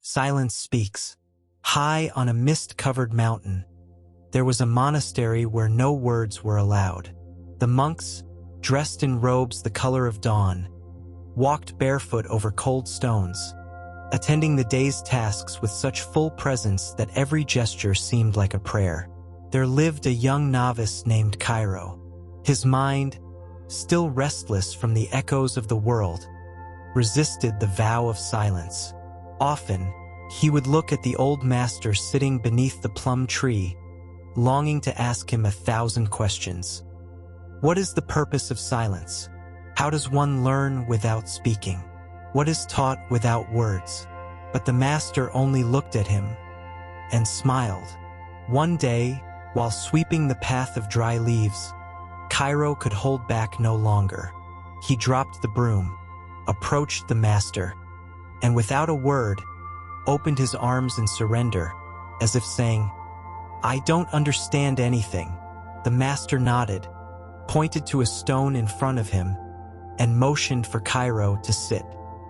Silence speaks. High on a mist-covered mountain, there was a monastery where no words were allowed. The monks, dressed in robes the color of dawn, walked barefoot over cold stones, attending the day's tasks with such full presence that every gesture seemed like a prayer. There lived a young novice named Cairo. His mind, still restless from the echoes of the world, resisted the vow of silence. Often, he would look at the old master sitting beneath the plum tree, longing to ask him 1,000 questions. What is the purpose of silence? How does one learn without speaking? What is taught without words? But the master only looked at him and smiled. One day, while sweeping the path of dry leaves, Cairo could hold back no longer. He dropped the broom, approached the master, and without a word, opened his arms in surrender, as if saying, "I don't understand anything." The master nodded, pointed to a stone in front of him, and motioned for Cairo to sit.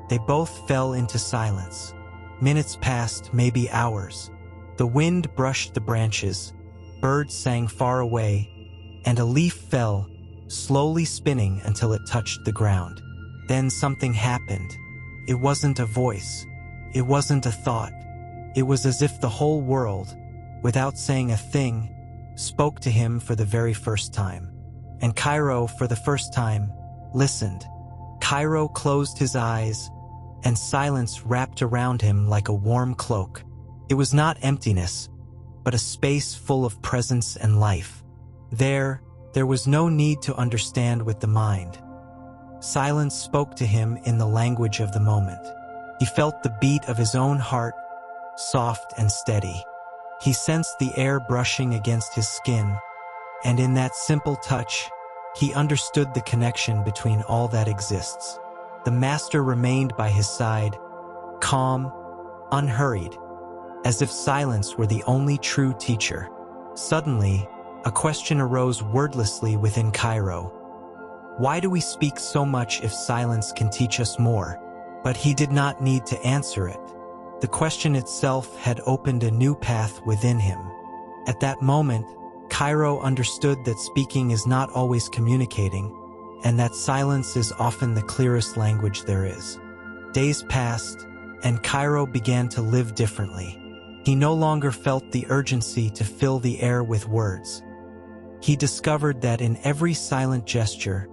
They both fell into silence. Minutes passed, maybe hours. The wind brushed the branches, birds sang far away, and a leaf fell, slowly spinning until it touched the ground. Then something happened. It wasn't a voice. It wasn't a thought. It was as if the whole world, without saying a thing, spoke to him for the very first time. And Cairo, for the first time, listened. Cairo closed his eyes, and silence wrapped around him like a warm cloak. It was not emptiness, but a space full of presence and life. There was no need to understand with the mind. Silence spoke to him in the language of the moment. He felt the beat of his own heart, soft and steady. He sensed the air brushing against his skin, and in that simple touch, he understood the connection between all that exists. The master remained by his side, calm, unhurried, as if silence were the only true teacher. Suddenly, a question arose wordlessly within Cairo. Why do we speak so much if silence can teach us more? But he did not need to answer it. The question itself had opened a new path within him. At that moment, Cairo understood that speaking is not always communicating, and that silence is often the clearest language there is. Days passed, and Cairo began to live differently. He no longer felt the urgency to fill the air with words. He discovered that in every silent gesture,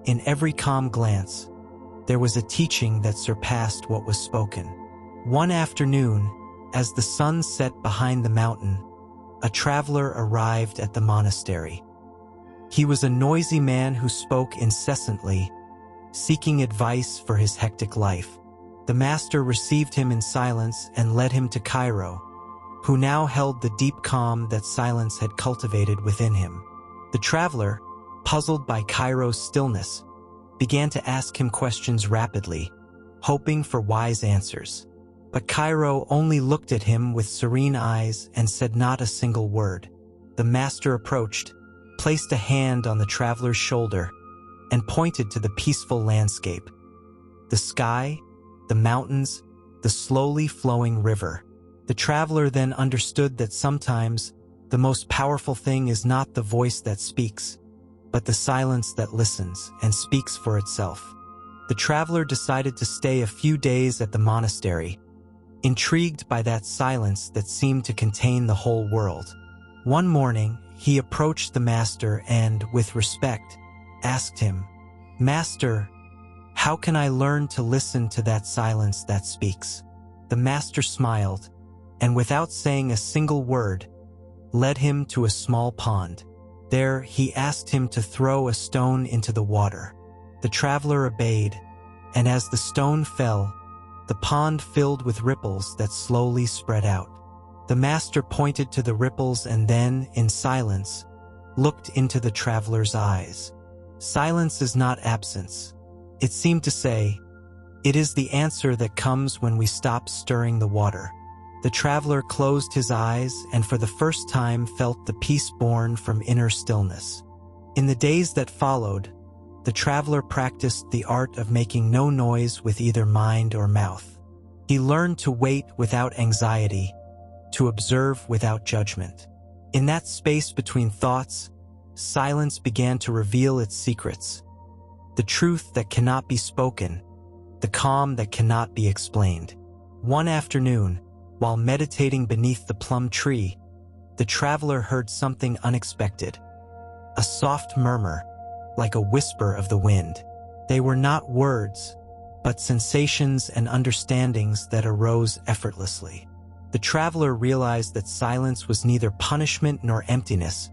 in every calm glance, there was a teaching that surpassed what was spoken. One afternoon, as the sun set behind the mountain, a traveler arrived at the monastery. He was a noisy man who spoke incessantly, seeking advice for his hectic life. The master received him in silence and led him to Cairo, who now held the deep calm that silence had cultivated within him. The traveler, puzzled by Cairo's stillness, began to ask him questions rapidly, hoping for wise answers. But Cairo only looked at him with serene eyes and said not a single word. The master approached, placed a hand on the traveler's shoulder, and pointed to the peaceful landscape. The sky, the mountains, the slowly flowing river. The traveler then understood that sometimes the most powerful thing is not the voice that speaks, but the silence that listens and speaks for itself. The traveler decided to stay a few days at the monastery, intrigued by that silence that seemed to contain the whole world. One morning, he approached the master and, with respect, asked him, "Master, how can I learn to listen to that silence that speaks?" The master smiled, and without saying a single word, led him to a small pond. There, he asked him to throw a stone into the water. The traveler obeyed, and as the stone fell, the pond filled with ripples that slowly spread out. The master pointed to the ripples and then, in silence, looked into the traveler's eyes. Silence is not absence. It seemed to say, it is the answer that comes when we stop stirring the water. The traveler closed his eyes and for the first time felt the peace born from inner stillness. In the days that followed, the traveler practiced the art of making no noise with either mind or mouth. He learned to wait without anxiety, to observe without judgment. In that space between thoughts, silence began to reveal its secrets. The truth that cannot be spoken, the calm that cannot be explained. One afternoon, while meditating beneath the plum tree, the traveler heard something unexpected. A soft murmur, like a whisper of the wind. They were not words, but sensations and understandings that arose effortlessly. The traveler realized that silence was neither punishment nor emptiness,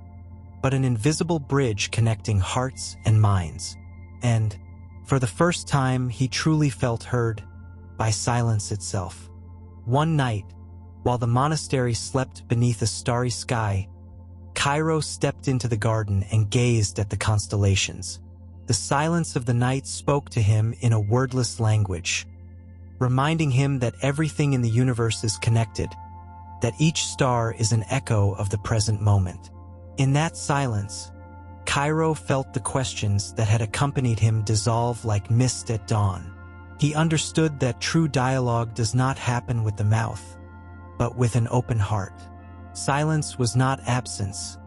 but an invisible bridge connecting hearts and minds. And, for the first time, he truly felt heard by silence itself. One night, while the monastery slept beneath a starry sky, Cairo stepped into the garden and gazed at the constellations. The silence of the night spoke to him in a wordless language, reminding him that everything in the universe is connected, that each star is an echo of the present moment. In that silence, Cairo felt the questions that had accompanied him dissolve like mist at dawn. He understood that true dialogue does not happen with the mouth, but with an open heart. Silence was not absence,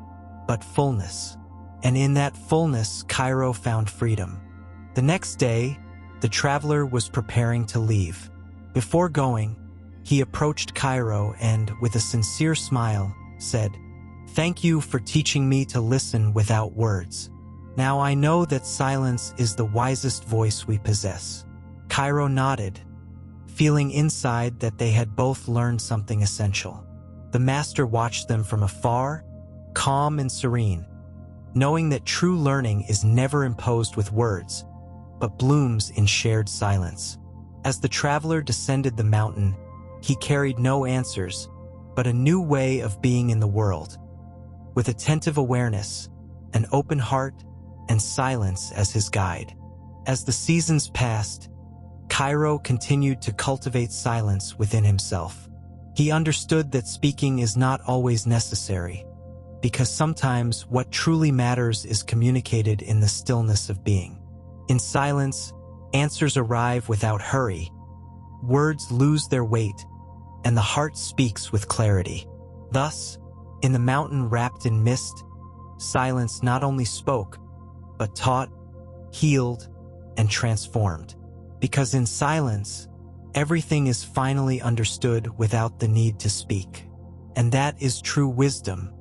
but fullness. And in that fullness, Cairo found freedom. The next day, the traveler was preparing to leave. Before going, he approached Cairo and, with a sincere smile, said, "Thank you for teaching me to listen without words. Now I know that silence is the wisest voice we possess." Cairo nodded, feeling inside that they had both learned something essential. The master watched them from afar, calm and serene, knowing that true learning is never imposed with words, but blooms in shared silence. As the traveler descended the mountain, he carried no answers, but a new way of being in the world, with attentive awareness, an open heart, and silence as his guide. As the seasons passed, Cairo continued to cultivate silence within himself. He understood that speaking is not always necessary, because sometimes what truly matters is communicated in the stillness of being. In silence, answers arrive without hurry, words lose their weight, and the heart speaks with clarity. Thus, in the mountain wrapped in mist, silence not only spoke, but taught, healed, and transformed. Because in silence, everything is finally understood without the need to speak. And that is true wisdom,